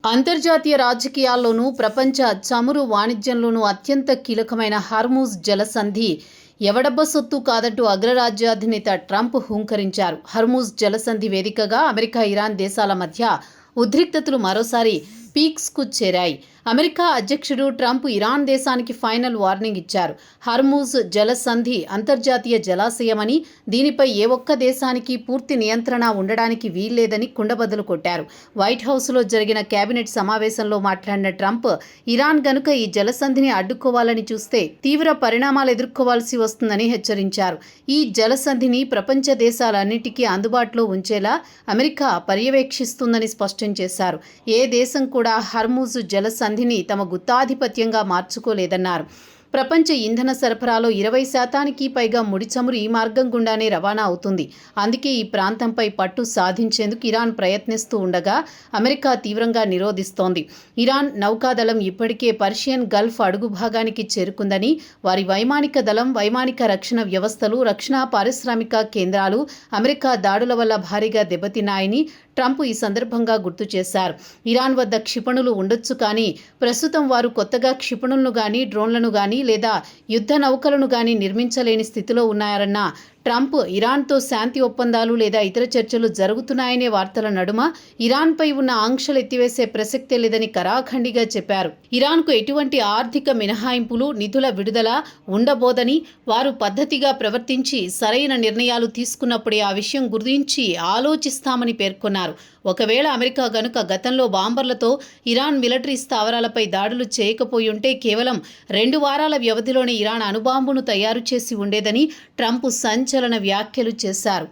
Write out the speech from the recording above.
అంతర్జాతీయ రాజకీయాల్లోనూ ప్రపంచ చమురు వాణిజ్యంలోనూ అత్యంత కీలకమైన హార్మూజ్ జలసంధి ఎవడబ్బ సొత్తు కాదంటూ అగ్రరాజ్యాధినేత ట్రంప్ హుంకరించారు. హార్మూజ్ జలసంధి వేదికగా అమెరికా, ఇరాన్ దేశాల మధ్య ఉద్రిక్తతలు మరోసారి పీక్స్కు చేరాయి. అమెరికా అధ్యక్షుడు ట్రంప్ ఇరాన్ దేశానికి ఫైనల్ వార్నింగ్ ఇచ్చారు. హార్మూజ్ జలసంధి అంతర్జాతీయ జలాశయమని, దీనిపై ఏ ఒక్క దేశానికి పూర్తి నియంత్రణ ఉండడానికి వీల్లేదని కుండబద్దలు కొట్టారు. వైట్ హౌస్లో జరిగిన కేబినెట్ సమావేశంలో మాట్లాడిన ట్రంప్, ఇరాన్ గనుక ఈ జలసంధిని అడ్డుకోవాలని చూస్తే తీవ్ర పరిణామాలు ఎదుర్కోవాల్సి వస్తుందని హెచ్చరించారు. ఈ జలసంధిని ప్రపంచ దేశాలన్నిటికీ అందుబాటులో ఉంచేలా అమెరికా పర్యవేక్షిస్తుందని స్పష్టం చేశారు. ఏ దేశం కూడా హార్మూజ్ జలసంధిని తమ గుత్తాధిపత్యంగా మార్చుకోలేదన్నారు. ప్రపంచ ఇంధన సరఫరాలో 20% పైగా ముడి చమురు ఈ మార్గం గుండానే రవాణా అవుతుంది. అందుకే ఈ ప్రాంతంపై పట్టు సాధించేందుకు ఇరాన్ ప్రయత్నిస్తూ ఉండగా అమెరికా తీవ్రంగా నిరోధిస్తోంది. ఇరాన్ నౌకాదళం ఇప్పటికే పర్షియన్ గల్ఫ్ అడుగు భాగానికి చేరుకుందని, వారి వైమానిక దళం, వైమానిక రక్షణ వ్యవస్థలు, రక్షణ పారిశ్రామిక కేంద్రాలు అమెరికా దాడుల వల్ల భారీగా దెబ్బతిన్నాయని ట్రంప్ ఈ సందర్భంగా గుర్తు చేశారు. ఇరాన్ వద్ద క్షిపణులు ఉండొచ్చు, కానీ ప్రస్తుతం వారు కొత్తగా క్షిపణులను గానీ, డ్రోన్లను గానీ లేదా యుద్ధ నౌకలను గానీ నిర్మించలేని స్థితిలో ఉన్నారన్న ట్రంప్, ఇరాన్తో శాంతి ఒప్పందాలు లేదా ఇతర చర్చలు జరుగుతున్నాయనే వార్తల నడుమ ఇరాన్పై ఉన్న ఆంక్షలు ఎత్తివేసే ప్రసక్తే లేదని కరాఖండిగా చెప్పారు. ఇరాన్కు ఎటువంటి ఆర్థిక మినహాయింపులు, నిధుల విడుదల ఉండబోదని, వారు పద్ధతిగా ప్రవర్తించి సరైన నిర్ణయాలు తీసుకున్నప్పుడే ఆ విషయం గురించి ఆలోచిస్తామని పేర్కొన్నారు. ఒకవేళ అమెరికా గనుక గతంలో బాంబర్లతో ఇరాన్ మిలిటరీ స్థావరాలపై దాడులు చేయకపోయుంటే కేవలం 2 వారాల వ్యవధిలోనే ఇరాన్ అణుబాంబును తయారు చేసి ఉండేదని ట్రంప్ సంచలన వ్యాఖ్యలు చేశారు.